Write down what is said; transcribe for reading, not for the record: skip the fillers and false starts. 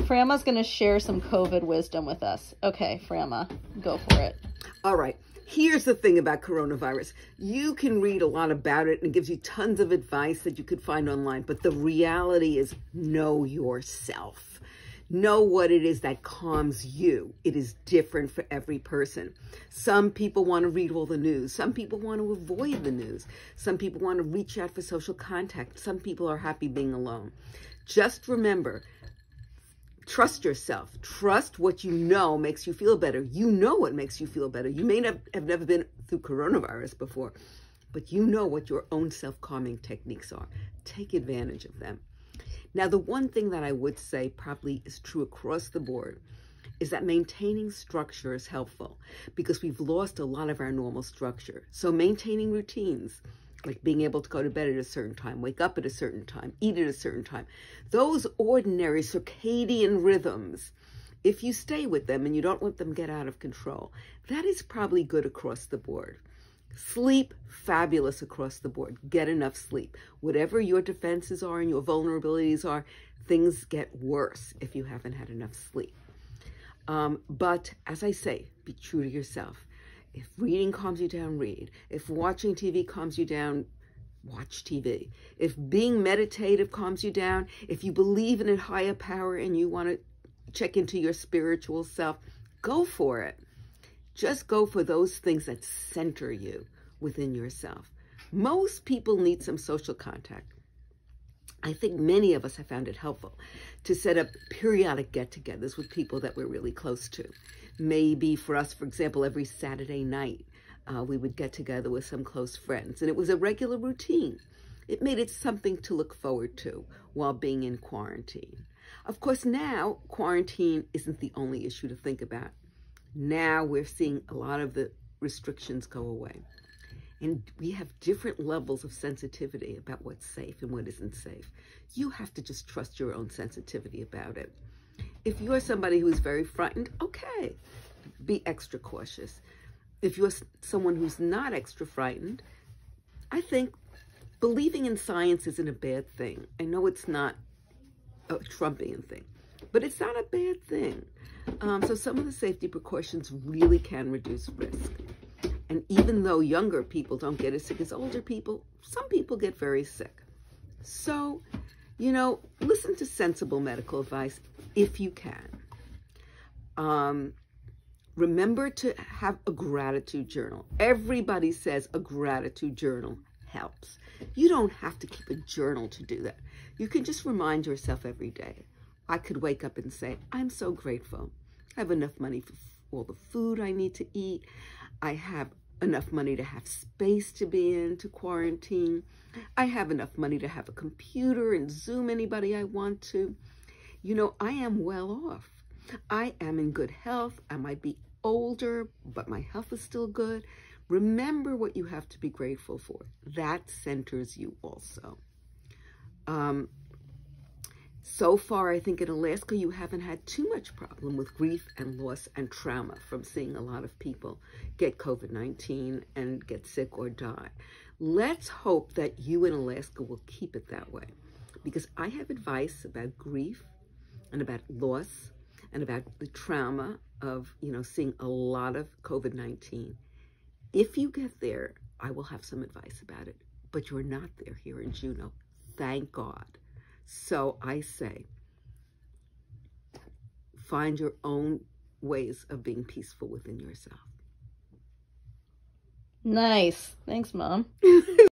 Franma's going to share some COVID wisdom with us. Okay, Franma, go for it. All right. Here's the thing about coronavirus. You can read a lot about it and it gives you tons of advice that you could find online. But the reality is know yourself. Know what it is that calms you. It is different for every person. Some people want to read all the news. Some people want to avoid the news. Some people want to reach out for social contact. Some people are happy being alone. Just remember, trust yourself. Trust what you know makes you feel better. You know what makes you feel better. You may have never been through coronavirus before, but you know what your own self-calming techniques are. Take advantage of them. Now, the one thing that I would say probably is true across the board is that maintaining structure is helpful because we've lost a lot of our normal structure. So maintaining routines, like being able to go to bed at a certain time, wake up at a certain time, eat at a certain time, those ordinary circadian rhythms, if you stay with them and you don't let them get out of control, that is probably good across the board. Sleep, fabulous across the board. Get enough sleep. Whatever your defenses are and your vulnerabilities are, things get worse if you haven't had enough sleep. But as I say, be true to yourself. If reading calms you down, read. If watching TV calms you down, watch TV. If being meditative calms you down, if you believe in a higher power and you want to check into your spiritual self, go for it. Just go for those things that center you within yourself. Most people need some social contact. I think many of us have found it helpful to set up periodic get-togethers with people that we're really close to. Maybe for us, for example, every Saturday night, we would get together with some close friends, and it was a regular routine. It made it something to look forward to while being in quarantine. Of course, now quarantine isn't the only issue to think about. Now we're seeing a lot of the restrictions go away. And we have different levels of sensitivity about what's safe and what isn't safe. You have to just trust your own sensitivity about it. If you're somebody who's very frightened, okay, be extra cautious. If you're someone who's not extra frightened, I think believing in science isn't a bad thing. I know it's not a Trumpian thing, but it's not a bad thing. So some of the safety precautions really can reduce risk. And even though younger people don't get as sick as older people, some people get very sick. So, you know, listen to sensible medical advice if you can. Remember to have a gratitude journal. Everybody says a gratitude journal helps. You don't have to keep a journal to do that. You can just remind yourself every day. I could wake up and say, I'm so grateful. I have enough money for all the food I need to eat. I have enough money to have space to be in to quarantine. I have enough money to have a computer and Zoom anybody I want to. You know, I am well off. I am in good health. I might be older, but my health is still good. Remember what you have to be grateful for. That centers you also. So far, I think in Alaska, you haven't had too much problem with grief and loss and trauma from seeing a lot of people get COVID-19 and get sick or die. Let's hope that you in Alaska will keep it that way, because I have advice about grief and about loss and about the trauma of, you know, seeing a lot of COVID-19. If you get there, I will have some advice about it, but you're not there here in Juneau. Thank God. So I say, find your own ways of being peaceful within yourself. Nice. Thanks, Mom.